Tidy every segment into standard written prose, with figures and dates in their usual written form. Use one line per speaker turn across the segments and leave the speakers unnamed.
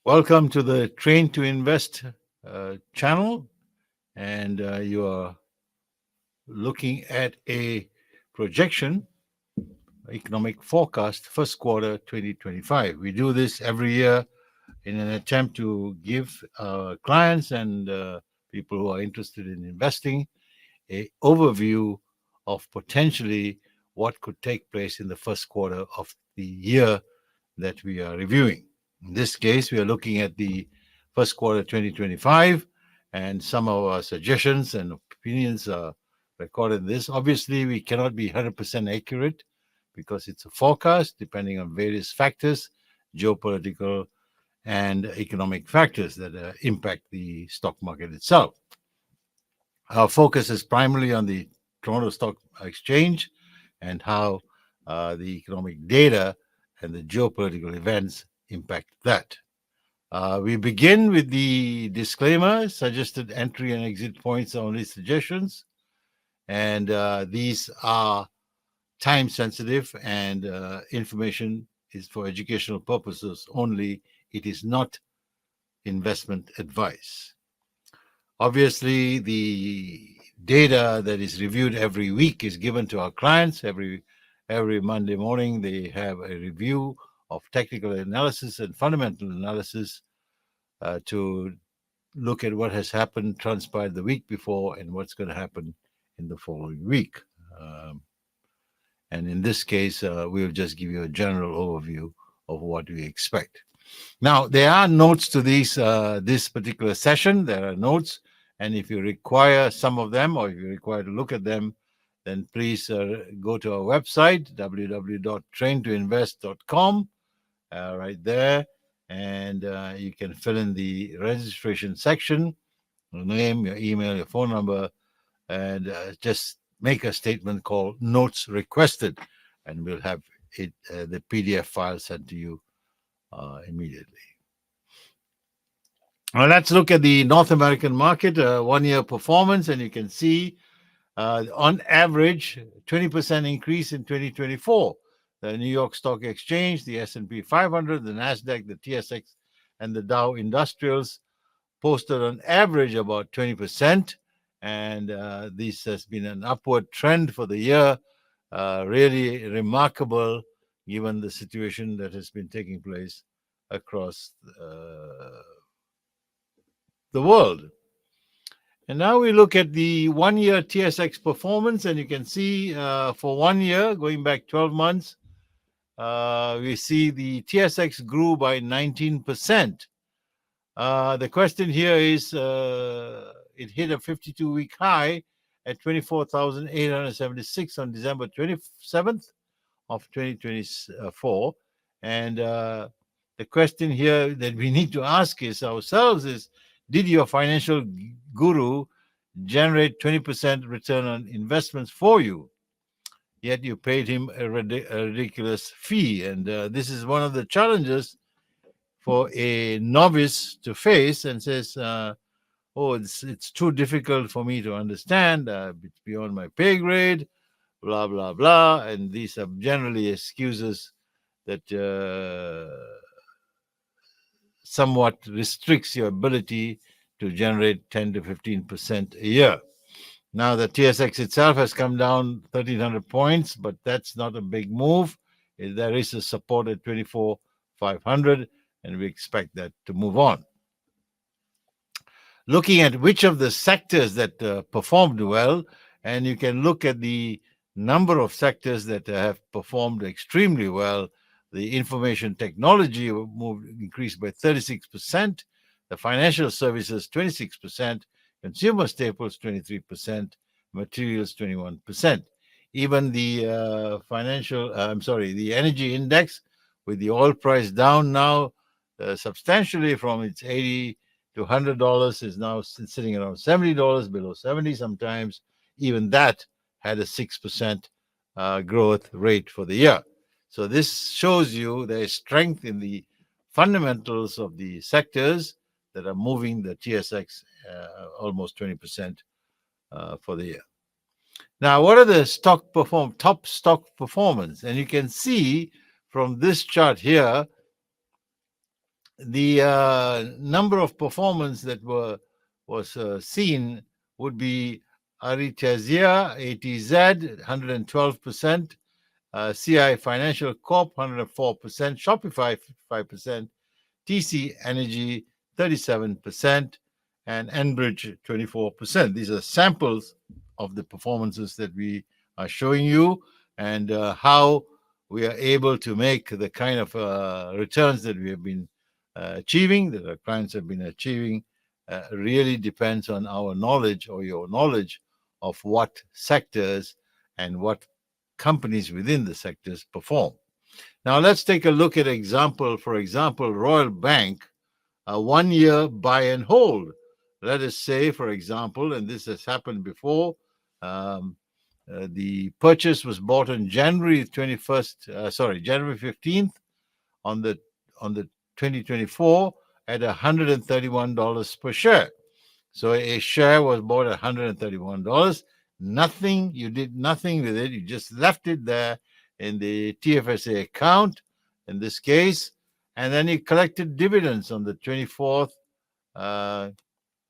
Welcome to the Train to Invest channel, and you are looking at a projection, economic forecast, first quarter 2025. We do this every year in an attempt to give clients and people who are interested in investing a overview of potentially what could take place in the first quarter of the year that we are reviewing. In this case, we are looking at the first quarter 2025, and some of our suggestions and opinions are recorded in this. Obviously, we cannot be 100% accurate because it's a forecast depending on various factors, geopolitical and economic factors that impact the stock market itself. Our focus is primarily on the Toronto Stock Exchange and how the economic data and the geopolitical events impact that. We begin with the disclaimer. Suggested entry and exit points are only suggestions, and these are time sensitive, and information is for educational purposes only. It is not investment advice. Obviously, the data that is reviewed every week is given to our clients. Every Monday morning, they have a review of technical analysis and fundamental analysis to look at what has happened, transpired the week before, and what's going to happen in the following week. And in this case, we'll just give you a general overview of what we expect. Now, there are notes to this particular session. There are notes, and if you require some of them, or if you require to look at them, then please go to our website, www.train2invest.com, right there, and you can fill in the registration section, your name, your email, your phone number, and just make a statement called Notes Requested, and we'll have it, the PDF file sent to you immediately. Now let's look at the North American market, 1 year performance, and you can see on average 20% increase in 2024. The New York Stock Exchange, the S&P 500, the Nasdaq, the TSX, and the Dow Industrials posted on average about 20%, and this has been an upward trend for the year. Really remarkable given the situation that has been taking place across the world. And now we look at the 1 year TSX performance, and you can see for 1 year, going back 12 months, we see the TSX grew by 19%. The question here is, it hit a 52-week high at 24,876 on December 27th of 2024. And the question here that we need to ask ourselves is, did your financial guru generate 20% return on investments for you? Yet you paid him a ridiculous fee. And this is one of the challenges for a novice to face, and says, oh, it's too difficult for me to understand. It's beyond my pay grade, blah, blah, blah. And these are generally excuses that somewhat restricts your ability to generate 10 to 15% a year. Now, the TSX itself has come down 1,300 points, but that's not a big move. There is a support at 24,500, and we expect that to move on. Looking at which of the sectors that performed well, and you can look at the number of sectors that have performed extremely well. The information technology increased by 36%, the financial services 26%, consumer staples 23%, materials 21%. Even the the energy index, with the oil price down now substantially from its $80 to $100, is now sitting around $70, below 70 sometimes. Even that had a 6% growth rate for the year. So this shows you there is strength in the fundamentals of the sectors that are moving the TSX almost 20% for the year. Now, what are the top stock performance? And you can see from this chart here the number of performance that was seen would be Aritazia, ATZ, 112%, CI Financial Corp, 104%, Shopify, 55%, TC Energy, 37%, and Enbridge, 24%. These are samples of the performances that we are showing you, and how we are able to make the kind of returns that we have been achieving, that our clients have been achieving, really depends on our knowledge, or your knowledge, of what sectors and what companies within the sectors perform. Now let's take a look at example. For example, Royal Bank, a 1 year buy and hold. Let us say, for example, and this has happened before, the purchase was bought on January 21st, January 15th, on the 2024, at $131 per share. So a share was bought at $131. Nothing, you did nothing with it. You just left it there in the TFSA account, in this case, and then you collected dividends on the 24th.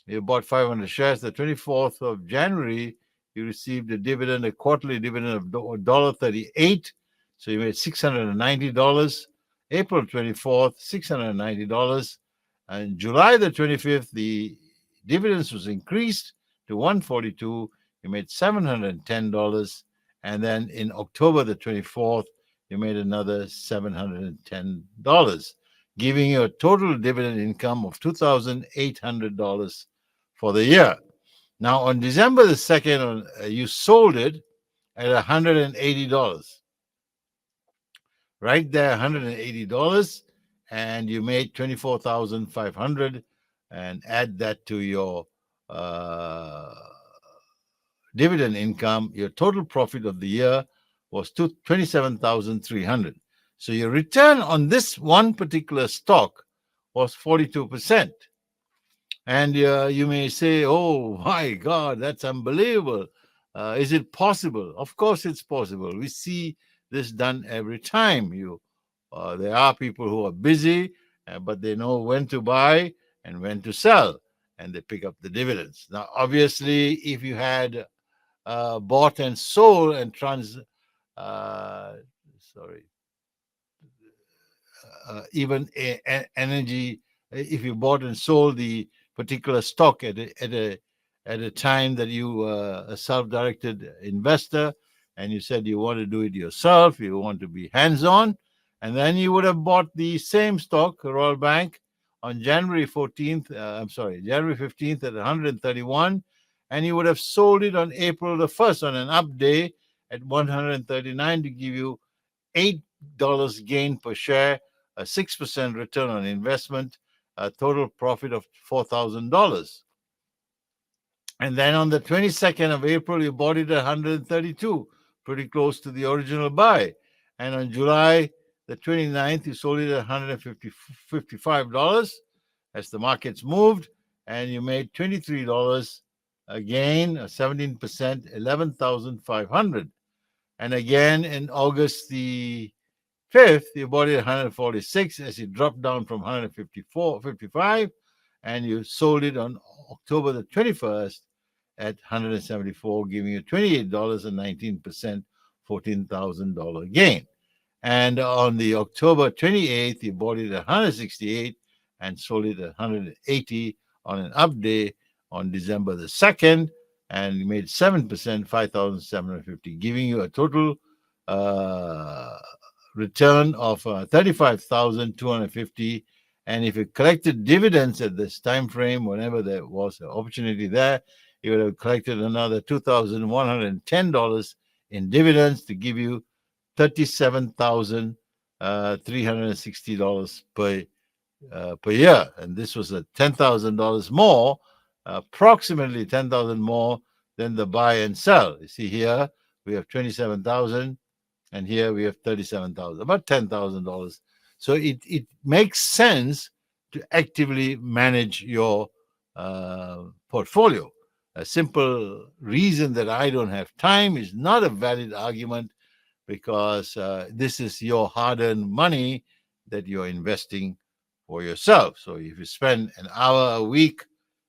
You bought 500 shares. The 24th of January, you received a quarterly dividend of $1.38. So you made $690. April 24th, $690. And July the 25th, the dividends was increased to $142. You made $710. And then in October the 24th, you made another $710, giving you a total dividend income of $2,800 for the year. Now, on December the 2nd, you sold it at $180. Right there, $180, and you made $24,500, and add that to your dividend income. Your total profit of the year was $27,300. So your return on this one particular stock was 42%. And you may say, oh my God, that's unbelievable. Is it possible? Of course it's possible. We see this done every time. There are people who are busy, but they know when to buy and when to sell, and they pick up the dividends. Now, obviously, if you had bought and sold and even energy, if you bought and sold the particular stock at a time that you were a self-directed investor, and you said you want to do it yourself, you want to be hands-on, and then you would have bought the same stock, Royal Bank, on January 15th at 131, and you would have sold it on April the 1st on an up day at 139 to give you $8 gain per share, a 6% return on investment, a total profit of $4,000. And then on the 22nd of April, you bought it at 132, pretty close to the original buy. And on July the 29th, you sold it at $155 as the markets moved, and you made $23 again, a 17%, $11,500. And again, in August the 5th, you bought it at 146 as it dropped down from 155, and you sold it on October the 21st at 174, giving you $28 and 19%, $14,000 gain. And on the October 28th, you bought it at 168 and sold it at 180 on an up day on December the 2nd, and you made 7%, 5,750, giving you a total return of 35,250. And if you collected dividends at this time frame, whenever there was an opportunity there, you would have collected another $2,110 in dividends to give you $37,360 per year. And this was a $10,000 more, approximately $10,000 more than the buy and sell. You see here, we have $27,000, and here we have $37,000, about $10,000. So it makes sense to actively manage your portfolio. A simple reason that I don't have time is not a valid argument, because this is your hard-earned money that you're investing for yourself. So if you spend an hour a week,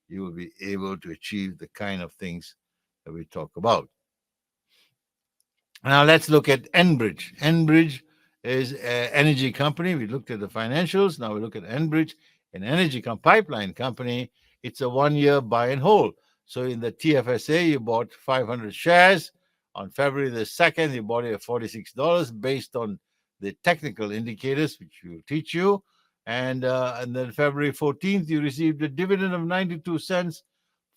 you will be able to achieve the kind of things that we talk about. Now let's look at Enbridge. Enbridge is an energy company. We looked at the financials. Now we look at Enbridge, an energy pipeline company. It's a 1-year buy and hold. So in the TFSA, you bought 500 shares. On February the 2nd, you bought it at $46 based on the technical indicators, which will teach you. And then February 14th, you received a dividend of 92 cents,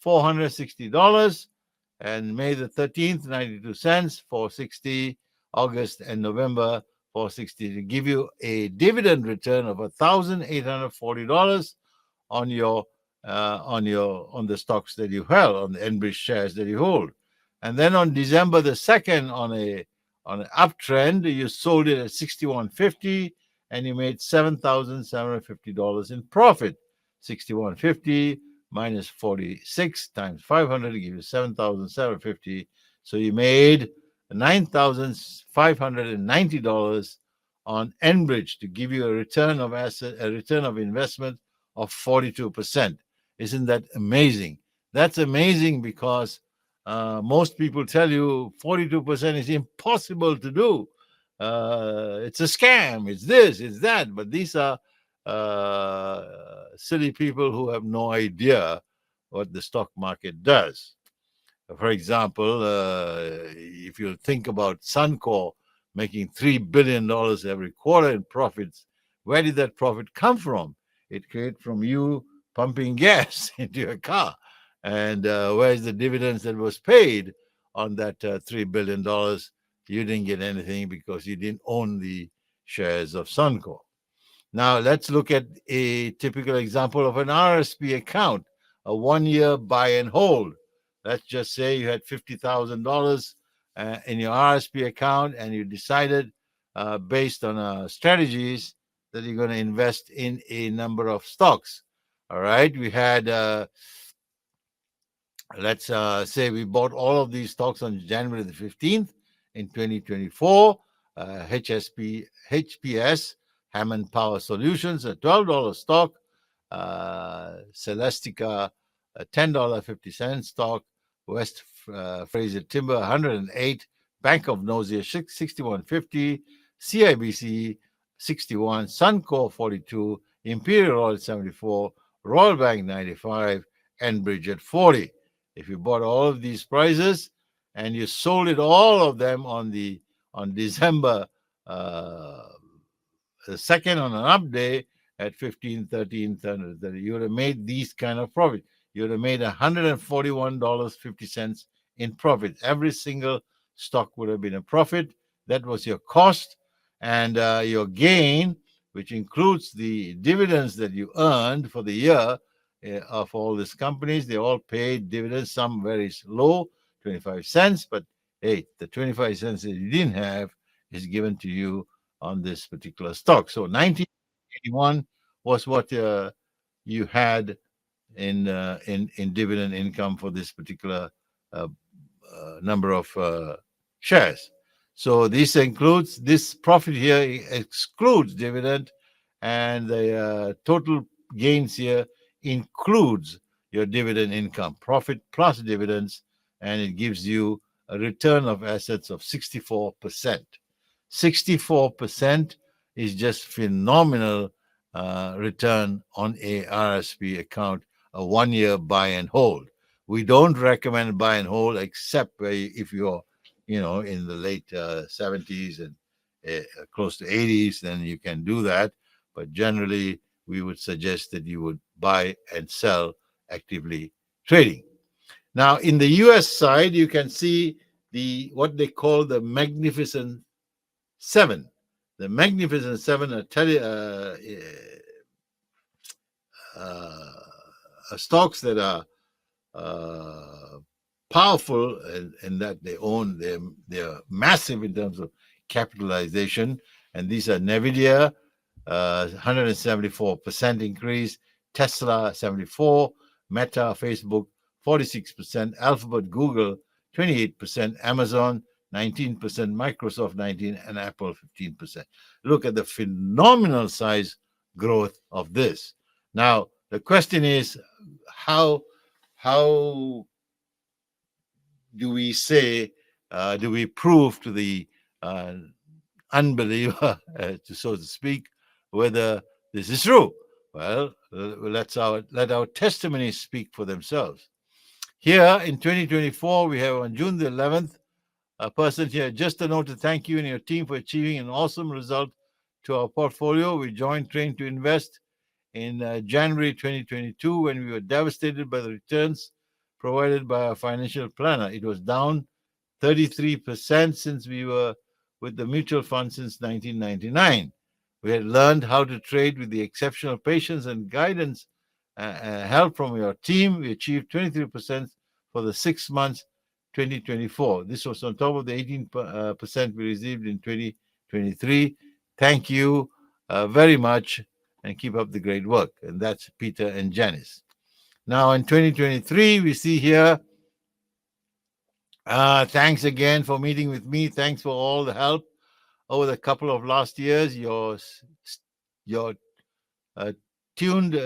$460. And May the 13th, 92 cents, 460, August and November, 460, to give you a dividend return of $1,840 on the stocks that you held, on the Enbridge shares that you hold. And then on December the 2nd, on an uptrend, you sold it at 61.50 and you made $7,750 in profit. 61.50 minus 46 times 500 to give you 7,750. So you made $9,590 on Enbridge to give you a return of investment of 42%. Isn't that amazing? That's amazing because most people tell you 42% is impossible to do. It's a scam. It's this, it's that. But these are silly people who have no idea what the stock market does. For example, if you think about Suncor making $3 billion every quarter in profits, where did that profit come from? It came from you pumping gas into your car. And where's the dividends that was paid on that $3 billion? You didn't get anything because you didn't own the shares of Suncor. Now, let's look at a typical example of an RSP account, a 1-year buy and hold. Let's just say you had $50,000 in your RSP account and you decided, based on strategies, that you're going to invest in a number of stocks. All right, we had, let's say we bought all of these stocks on January the 15th in 2024, HPS, Hammond Power Solutions, a $12 stock, Celestica, a $10.50 stock, West Fraser Timber, 108, Bank of Nova, 61.50, CIBC, 61, Suncor, 42, Imperial Oil, 74, Royal Bank, 95, Enbridge at 40. If you bought all of these prices and you sold it all of them on December the 2nd on an up day at 15, 13, 30, you would have made these kind of profit. You would have made $141.50 in profit. Every single stock would have been a profit. That was your cost. And your gain, which includes the dividends that you earned for the year of all these companies, they all paid dividends, some very low, 25 cents. But hey, the 25 cents that you didn't have is given to you on this particular stock. So 1981 was what you had in dividend income for this particular number of shares. So this profit here excludes dividend, and the total gains here includes your dividend income, profit plus dividends, and it gives you a return of assets of 64%. 64% is just phenomenal return on a RSP account, a 1-year buy and hold. We don't recommend buy and hold except if you're, in the late 70s and close to 80s, then you can do that. But generally, we would suggest that you would buy and sell actively trading. Now, in the US side, you can see what they call the Magnificent Seven. The Magnificent Seven are stocks that are powerful and that they own. They're massive in terms of capitalization. And these are NVIDIA, 174% increase, Tesla, 74%, Meta, Facebook, 46%, Alphabet, Google, 28%, Amazon, 19%, Microsoft 19%, and Apple 15%. Look at the phenomenal size growth of this. Now, the question is, how how do we say, do we prove to the uh, unbeliever, so to speak, whether this is true? Well, let our testimonies speak for themselves. Here in 2024, we have on June the 11th, a person here. Just a note to thank you and your team for achieving an awesome result to our portfolio. We joined Train to Invest in January 2022 when we were devastated by the returns provided by our financial planner. It was down 33% since we were with the mutual fund since 1999. We had learned how to trade with the exceptional patience and guidance help from your team. We achieved 23% for the 6 months 2024. This was on top of the 18% we received in 2023. Thank you very much and keep up the great work. And that's Peter and Janice. Now in 2023, we see here, thanks again for meeting with me. Thanks for all the help over the couple of last years. Your tuned,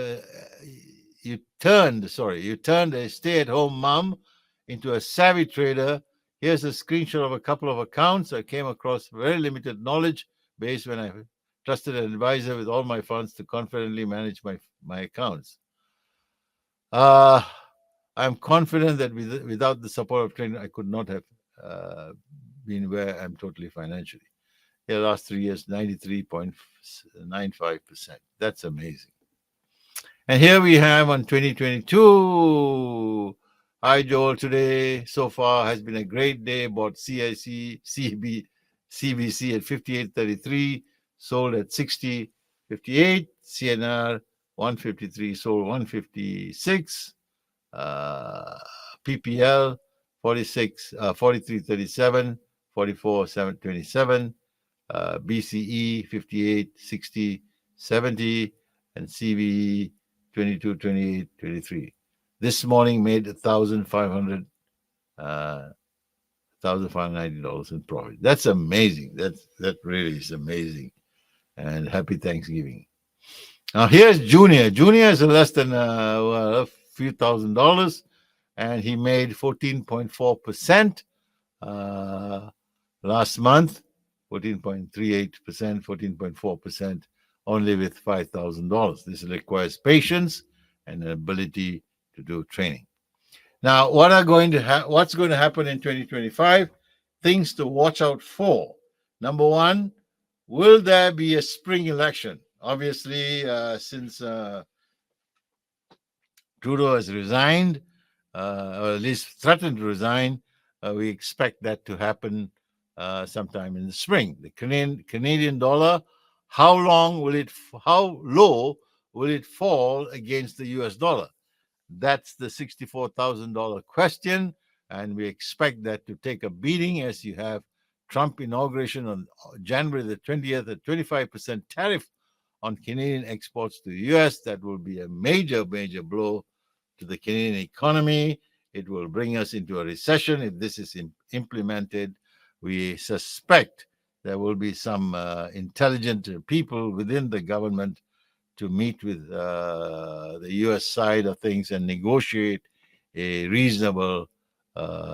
you turned a stay-at-home mom into a savvy trader. Here's a screenshot of a couple of accounts. I came across very limited knowledge base when I trusted an advisor with all my funds to confidently manage my accounts. I'm confident that without the support of training, I could not have been where I'm totally financially. The last 3 years, 93.95%. That's amazing. And here we have on 2022. Hi, Joel. Today, so far, has been a great day. Bought CIC, CBC at 58.33, sold at 60.58, CNR 153, sold 156, PPL 43.37, 44.27, BCE 58.60, 70, and CVE 22.28.23. This morning made $1,590 in profit. That's amazing. That really is amazing. And happy Thanksgiving. Now here's Junior. Junior is less than a few $1,000s, and he made 14.4% last month. 14.38%, 14.4%, only with $5,000. This requires patience and an ability to do training. Now, what's going to happen in 2025? Things to watch out for. Number one, will there be a spring election? Obviously, since Trudeau has resigned, or at least threatened to resign, we expect that to happen sometime in the spring. The Canadian dollar, how low will it fall against the US dollar? That's the $64,000 question, and we expect that to take a beating as you have Trump inauguration on January the 20th, a 25% tariff on Canadian exports to the US. That will be a major blow to the Canadian economy. It will bring us into a recession if this is implemented. We suspect there will be some intelligent people within the government to meet with the U.S. side of things and negotiate a reasonable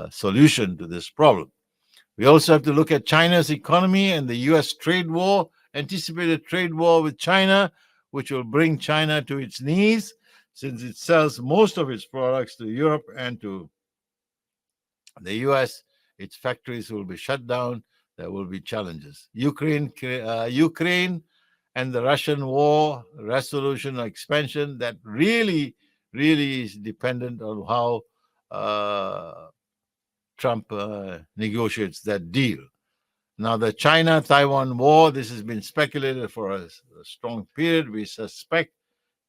solution to this problem. We also have to look at China's economy and the U.S. trade war, anticipated trade war with China, which will bring China to its knees since it sells most of its products to Europe and to the U.S. Its factories will be shut down. There will be challenges. Ukraine and the Russian war resolution or expansion, that really is dependent on how Trump negotiates that deal. Now, the China-Taiwan war, this has been speculated for a strong period. We suspect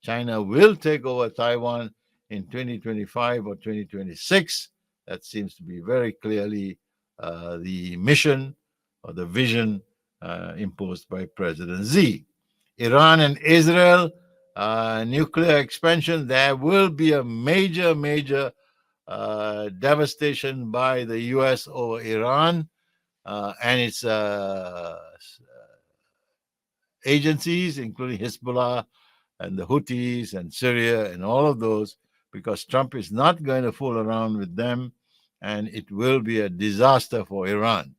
China will take over Taiwan in 2025 or 2026. That seems to be very clearly the mission or the vision imposed by President Xi. Iran and Israel, nuclear expansion, there will be a major devastation by the U.S. over Iran and its agencies, including Hezbollah and the Houthis and Syria and all of those, because Trump is not going to fool around with them, and it will be a disaster for Iran.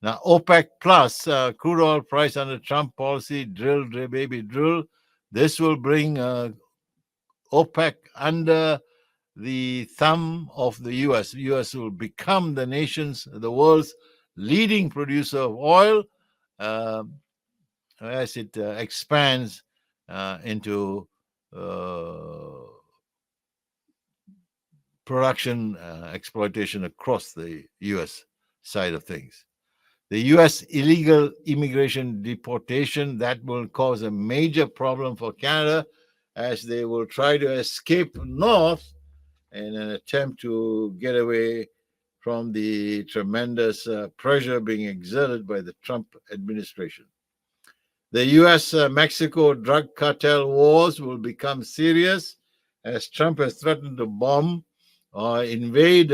Now, OPEC plus crude oil price under Trump policy, drill, baby, drill. This will bring OPEC under the thumb of the U.S. U.S. will become the world's leading producer of oil uh, as it expands into production exploitation across the U.S. side of things. The U.S. illegal immigration deportation, that will cause a major problem for Canada as they will try to escape north in an attempt to get away from the tremendous pressure being exerted by the Trump administration. The U.S.-Mexico drug cartel wars will become serious as Trump has threatened to bomb or invade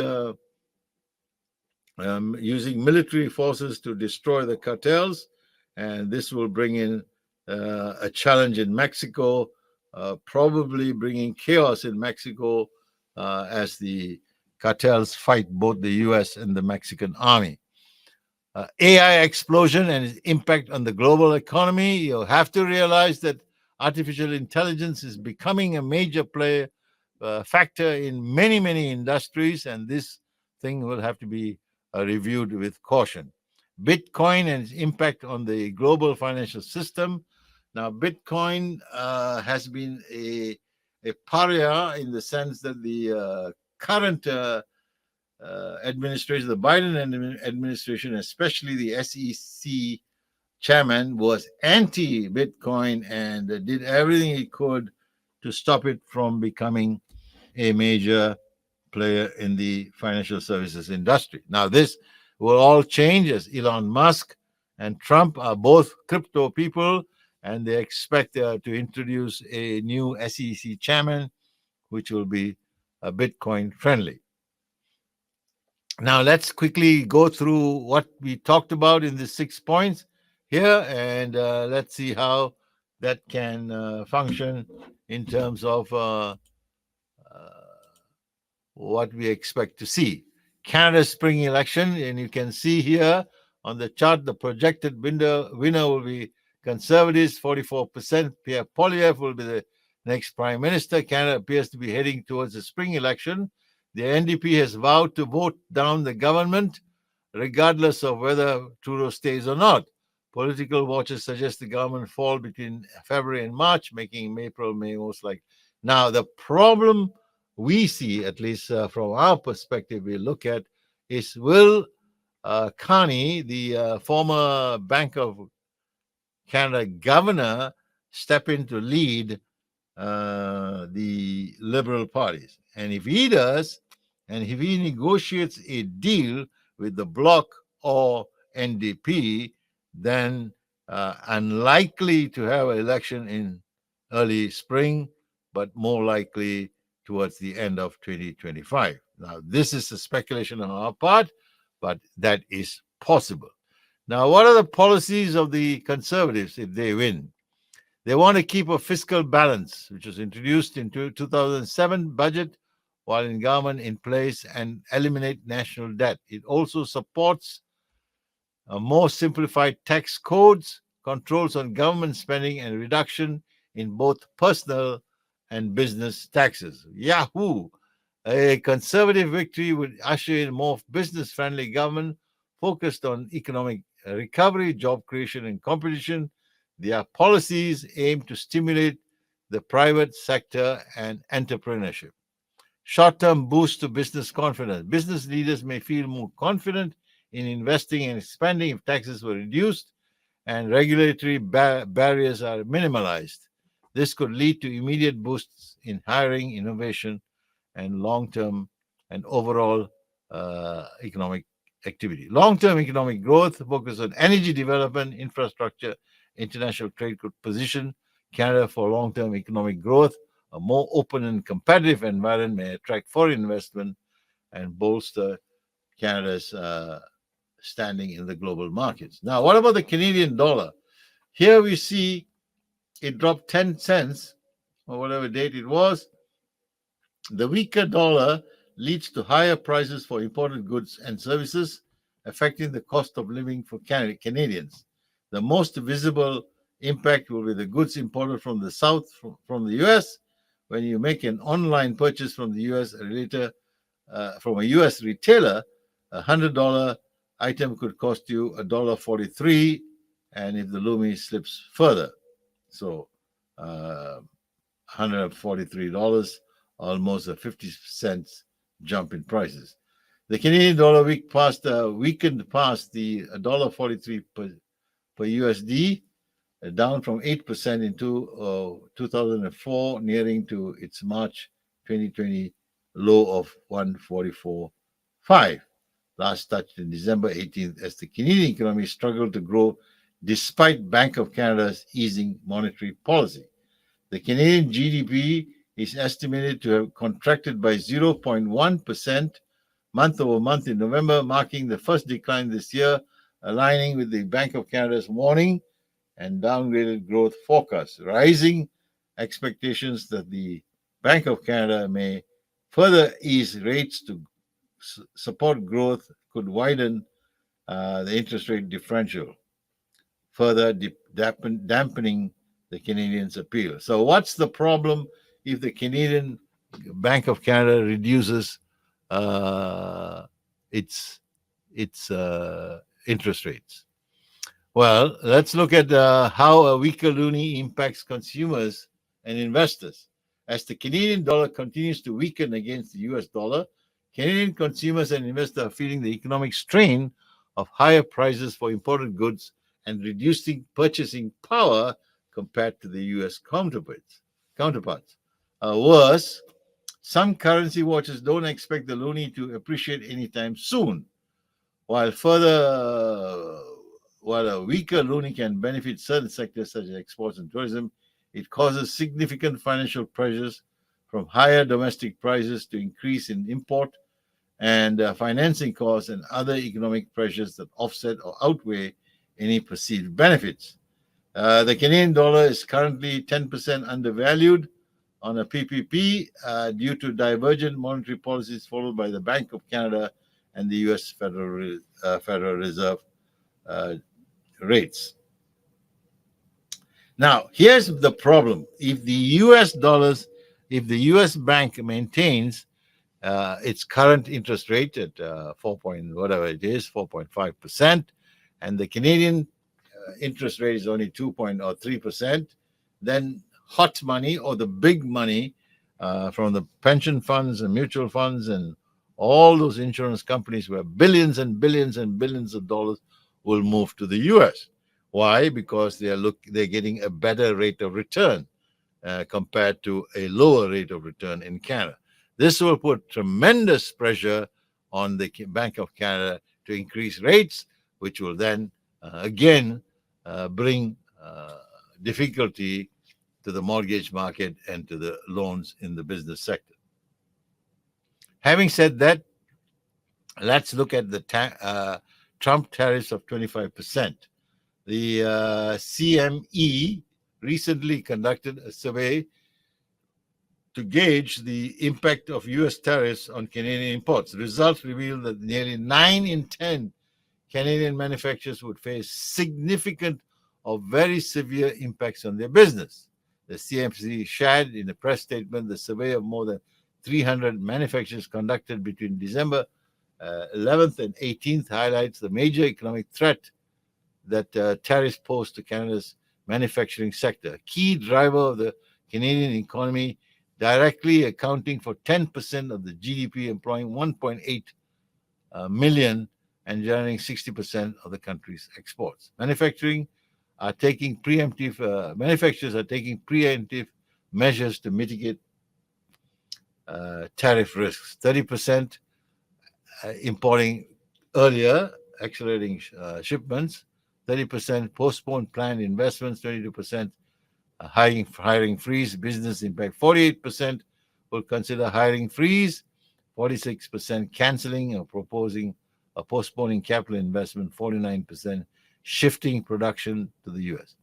using military forces to destroy the cartels, and this will bring in a challenge in Mexico, probably bringing chaos in Mexico as the cartels fight both the U.S. and the Mexican army. AI explosion and its impact on the global economy. You have to realize that artificial intelligence is becoming a major factor in many, many industries, and this thing will have to be reviewed with caution. Bitcoin and its impact on the global financial system. Now, Bitcoin has been a pariah in the sense that the current administration, the Biden administration, especially the SEC chairman, was anti-Bitcoin and did everything he could to stop it from becoming a major player in the financial services industry. Now, this will all change as Elon Musk and Trump are both crypto people, and they expect to introduce a new SEC chairman, which will be Bitcoin friendly. Now, let's quickly go through what we talked about in the 6 points here, and let's see how that can function in terms of what we expect to see. Canada's spring election, and you can see here on the chart, the projected winner will be Conservatives, 44%. Pierre Poilievre will be the next Prime Minister. Canada appears to be heading towards the spring election. The NDP has vowed to vote down the government, regardless of whether Trudeau stays or not. Political watchers suggest the government fall between February and March, making April, May most likely. Now, the problem we see, at least from our perspective, we look at is will Carney, the former Bank of Canada governor, step in to lead the Liberal parties? And if he does, and if he negotiates a deal with the Bloc or NDP, then unlikely to have an election in early spring, but more likely towards the end of 2025. Now, this is a speculation on our part, but that is possible. Now, what are the policies of the Conservatives if they win? They want to keep a fiscal balance, which was introduced in 2007 budget while in government in place, and eliminate national debt. It also supports more simplified tax codes, controls on government spending, and reduction in both personal and business taxes. Yahoo! A Conservative victory would usher in a more business-friendly government focused on economic recovery, job creation, and competition. Their policies aim to stimulate the private sector and entrepreneurship. Short-term boost to business confidence. Business leaders may feel more confident in investing and expanding if taxes were reduced and regulatory barriers are minimalized. This could lead to immediate boosts in hiring, innovation, and long-term and overall economic activity. Long-term economic growth focus on energy development, infrastructure, international trade could position Canada for long-term economic growth. A more open and competitive environment may attract foreign investment and bolster Canada's standing in the global markets. Now, what about the Canadian dollar? Here we see it dropped 10 cents or whatever date it was. The weaker dollar leads to higher prices for imported goods and services, affecting the cost of living for Canadians. The most visible impact will be the goods imported from the South, from the US. When you make an online purchase from the from a US retailer, $100 item could cost you $1.43, and if the lumi slips further, so $143, almost a 50 cents jump in prices. The Canadian dollar weakened past the $1.43 per USD, down from 8% in 2004, nearing to its March 2020 low of 144.5, last touched in December 18th, as the Canadian economy struggled to grow despite Bank of Canada's easing monetary policy. The Canadian GDP is estimated to have contracted by 0.1% month over month in November, marking the first decline this year, aligning with the Bank of Canada's warning and downgraded growth forecast. Rising expectations that the Bank of Canada may further ease rates to support growth could widen the interest rate differential, further dampening the Canadians' appeal. So, what's the problem if the Canadian Bank of Canada reduces its interest rates? Well, let's look at how a weaker loonie impacts consumers and investors. As the Canadian dollar continues to weaken against the US dollar, Canadian consumers and investors are feeling the economic strain of higher prices for imported goods and reducing purchasing power compared to the US counterparts. Worse, some currency watchers don't expect the loonie to appreciate anytime soon. While a weaker loonie can benefit certain sectors such as exports and tourism, it causes significant financial pressures, from higher domestic prices to increase in import and financing costs and other economic pressures that offset or outweigh any perceived benefits. The Canadian dollar is currently 10% undervalued on a PPP due to divergent monetary policies followed by the Bank of Canada and the U.S. Federal Reserve rates. Now, here's the problem. If the U.S. bank maintains its current interest rate at 4.5%, and the Canadian interest rate is only 2.3%, then hot money, or the big money from the pension funds and mutual funds and all those insurance companies, where billions and billions and billions of dollars will move to the U.S. Why? Because they're getting a better rate of return compared to a lower rate of return in Canada. This will put tremendous pressure on the Bank of Canada to increase rates, which will then again bring difficulty to the mortgage market and to the loans in the business sector. Having said that, let's look at the Trump tariffs of 25%. The CME recently conducted a survey to gauge the impact of U.S. tariffs on Canadian imports. Results revealed that nearly 9 in 10 Canadian manufacturers would face significant or very severe impacts on their business. The CMC shared in a press statement the survey of more than 300 manufacturers conducted between December 11th and 18th highlights the major economic threat that tariffs pose to Canada's manufacturing sector, a key driver of the Canadian economy, directly accounting for 10% of the GDP, employing 1.8 million and generating 60% of the country's exports. Manufacturers are taking preemptive measures to mitigate tariff risks. 30% importing earlier, accelerating shipments. 30% postponed planned investments. 22% hiring freeze, business impact. 48% will consider hiring freeze. 46% canceling or postponing capital investment. 49% shifting production to the U.S.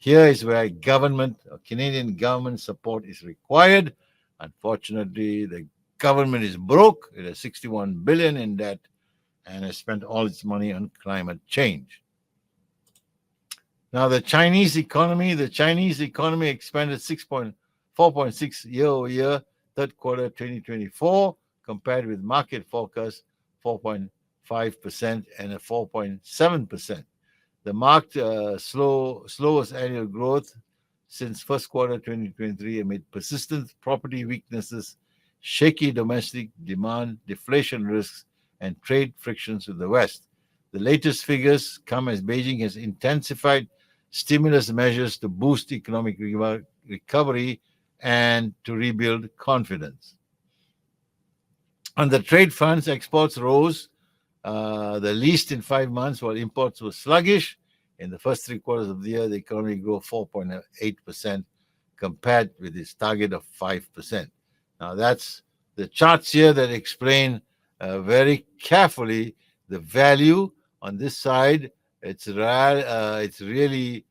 Here is where government, Canadian government support is required. Unfortunately, the government is broke. It has 61 billion in debt and has spent all its money on climate change. Now, the Chinese economy expanded 4.6 year over year, third quarter 2024, compared with market forecast 4.5% and a 4.7%. The marked slowest annual growth since first quarter 2023 amid persistent property weaknesses, shaky domestic demand, deflation risks, and trade frictions with the West. The latest figures come as Beijing has intensified stimulus measures to boost economic recovery and to rebuild confidence. On the trade fronts, exports rose the least in 5 months, while imports were sluggish. In the first 3 quarters of the year, the economy grew 4.8% compared with its target of 5%. Now, that's the charts here that explain very carefully the value. On this side, it's really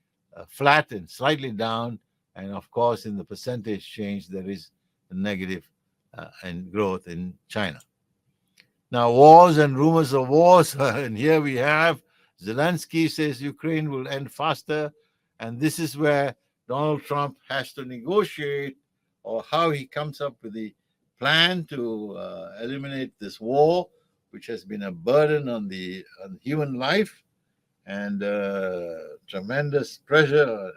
flat and slightly down. And of course, in the percentage change, there is a negative and growth in China. Now, wars and rumors of wars, and here we have Zelensky says Ukraine will end faster, and this is where Donald Trump has to negotiate, or how he comes up with the plan to eliminate this war, which has been a burden on human life and tremendous pressure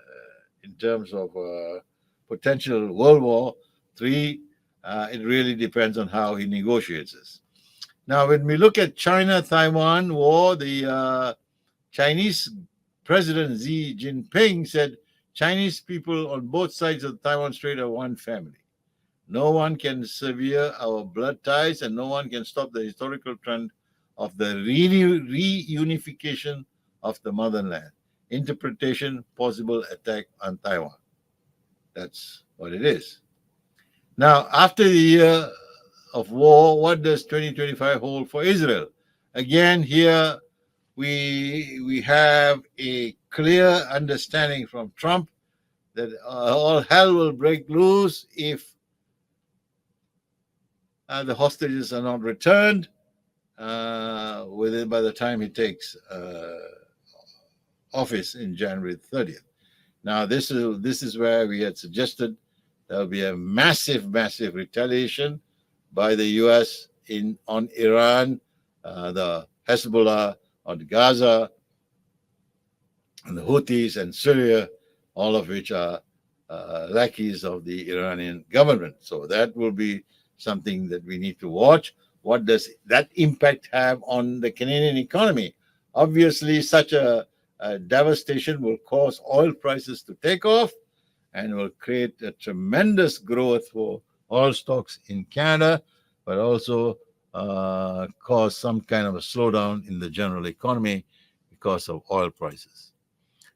in terms of potential World War III. It really depends on how he negotiates this. Now, when we look at China-Taiwan war, the Chinese President Xi Jinping said Chinese people on both sides of the Taiwan Strait are one family. No one can sever our blood ties, and no one can stop the historical trend of the reunification of the motherland. Interpretation, possible attack on Taiwan. That's what it is. Now, after the year of war, what does 2025 hold for Israel? Again, here we have a clear understanding from Trump that all hell will break loose if the hostages are not returned by the time he takes office in January 30th. Now, this is where we had suggested there will be a massive retaliation by the U.S. on Iran, the Hezbollah on Gaza, and the Houthis and Syria, all of which are lackeys of the Iranian government. So that will be something that we need to watch. What does that impact have on the Canadian economy? Obviously, such a devastation will cause oil prices to take off and will create a tremendous growth for oil stocks in Canada, but also cause some kind of a slowdown in the general economy because of oil prices.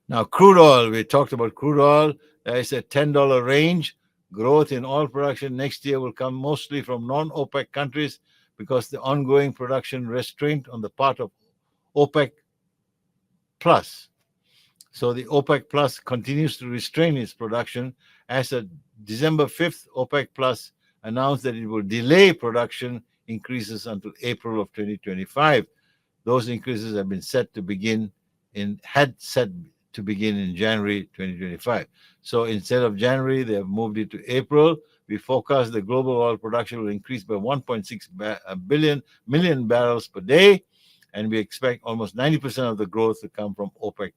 Now, crude oil, we talked about crude oil. There is a $10 range. Growth in oil production next year will come mostly from non-OPEC countries because the ongoing production restraint on the part of OPEC Plus. So the OPEC Plus continues to restrain its production. As of December 5th, OPEC Plus announced that it will delay production increases until April of 2025. Those increases have been set to begin in January 2025. So instead of January, they have moved it to April. We forecast the global oil production will increase by 1.6 million barrels per day, and we expect almost 90% of the growth to come from OPEC,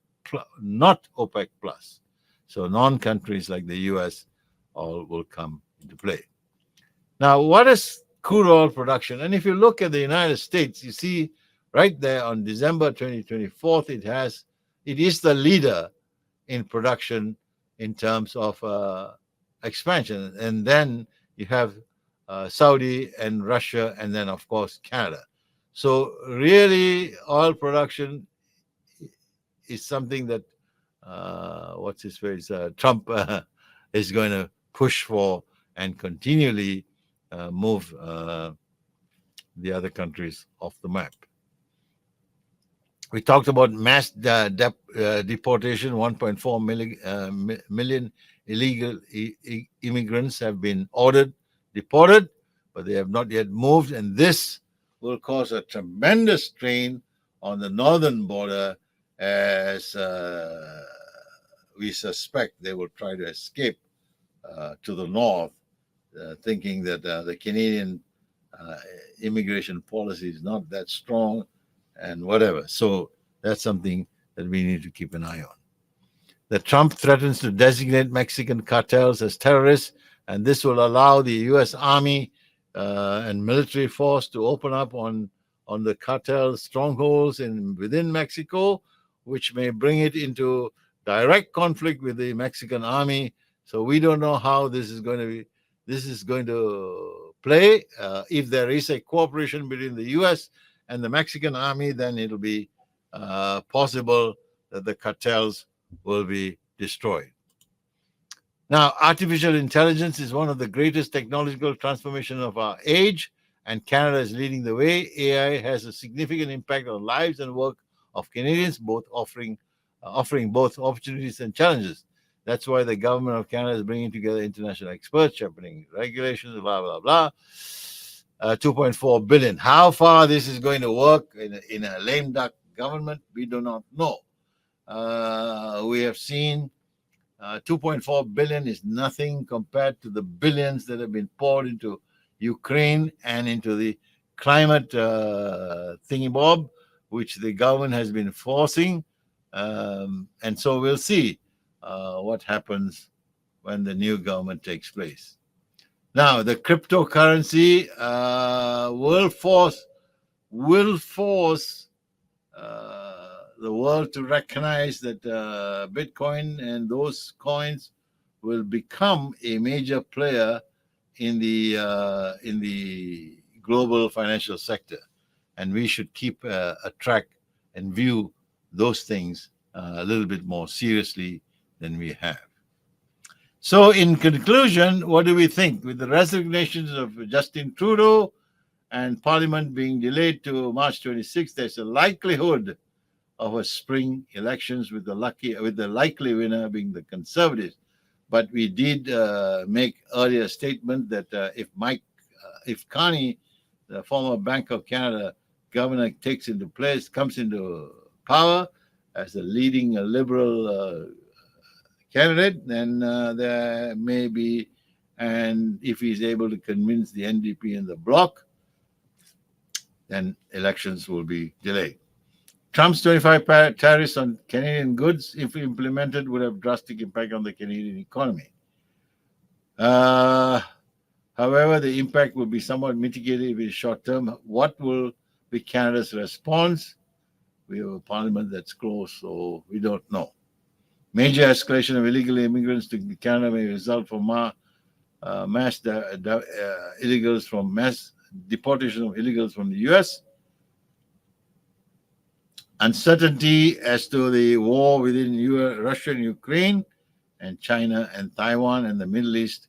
not OPEC Plus. So non-countries like the U.S. all will come into play. Now, what is crude oil production? And if you look at the United States, you see right there on December 2024, it is the leader in production in terms of expansion. And then you have Saudi and Russia, and then, of course, Canada. So really, oil production is something that, Trump is going to push for and continually move the other countries off the map. We talked about mass deportation. 1.4 million illegal immigrants have been ordered deported, but they have not yet moved. And this will cause a tremendous strain on the northern border as we suspect they will try to escape to the north, thinking that the Canadian uh, immigration policy is not that strong and whatever. So that's something that we need to keep an eye on. That Trump threatens to designate Mexican cartels as terrorists, and this will allow the U.S. Army and military force to open up on the cartel strongholds within Mexico, which may bring it into direct conflict with the Mexican army. So we don't know how this is going to be. This is going to play. If there is a cooperation between the U.S. and the Mexican army, then it'll be possible that the cartels will be destroyed. Now, artificial intelligence is one of the greatest technological transformations of our age, and Canada is leading the way. AI has a significant impact on lives and work of Canadians, both offering both opportunities and challenges. That's why the government of Canada is bringing together international experts, championing regulations, blah blah blah. 2.4 billion. How far this is going to work in a lame duck government, we do not know. We have seen 2.4 billion is nothing compared to the billions that have been poured into Ukraine and into the climate thingy-bob, which the government has been forcing. And so we'll see what happens when the new government takes place. Now, the cryptocurrency will force the world to recognize that Bitcoin and those coins will become a major player in the global financial sector, and we should keep a track and view those things a little bit more seriously than we have. So, in conclusion, what do we think? With the resignations of Justin Trudeau and Parliament being delayed to March 26th, there's a likelihood of a spring elections with the likely winner being the Conservatives. But we did make earlier statement that if Carney, the former Bank of Canada governor, comes into power as a leading liberal candidate, then there may be, and if he's able to convince the NDP and the Bloc, then elections will be delayed. Trump's 25 tariffs on Canadian goods, if implemented, would have drastic impact on the Canadian economy. However, the impact will be somewhat mitigated if it's short term. What will be Canada's response? We have a parliament that's closed, so we don't know. Major escalation of illegal immigrants to Canada may result from mass deportation of illegals from the U.S. Uncertainty as to the war within Russia and Ukraine, and China and Taiwan and the Middle East.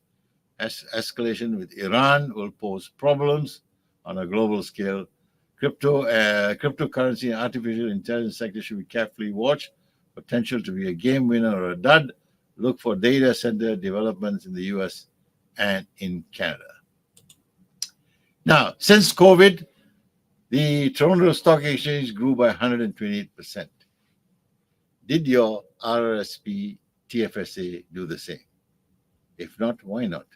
Escalation with Iran will pose problems on a global scale. Cryptocurrency and artificial intelligence sector should be carefully watched. Potential to be a game winner or a dud. Look for data center developments in the US and in Canada. Now, since COVID, the Toronto Stock Exchange grew by 128%. Did your RRSP TFSA do the same? If not, why not?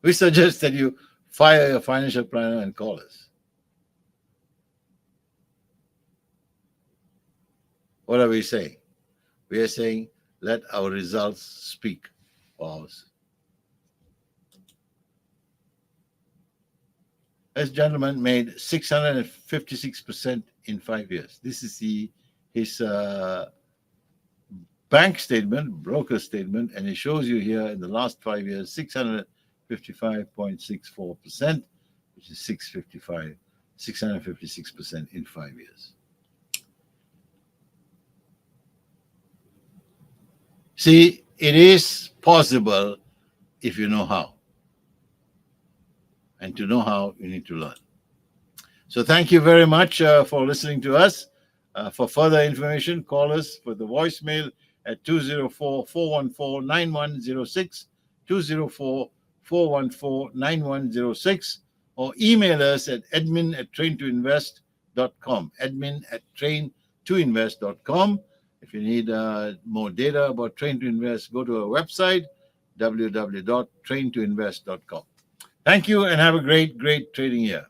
We suggest that you fire your financial planner and call us. What are we saying? We are saying let our results speak for us. This gentleman made 656% in 5 years. This is his bank statement, broker statement, and it shows you here in the last 5 years 655.64%, which is 656% in 5 years. See, it is possible if you know how. And to know how, you need to learn. So thank you very much for listening to us. For further information, call us for the voicemail at 204-414-9106, 204-414-9106, or email us at admin@train2invest.com, admin@train2invest.com. If you need more data about Train to Invest, go to our website, www.train2invest.com. Thank you and have a great trading year.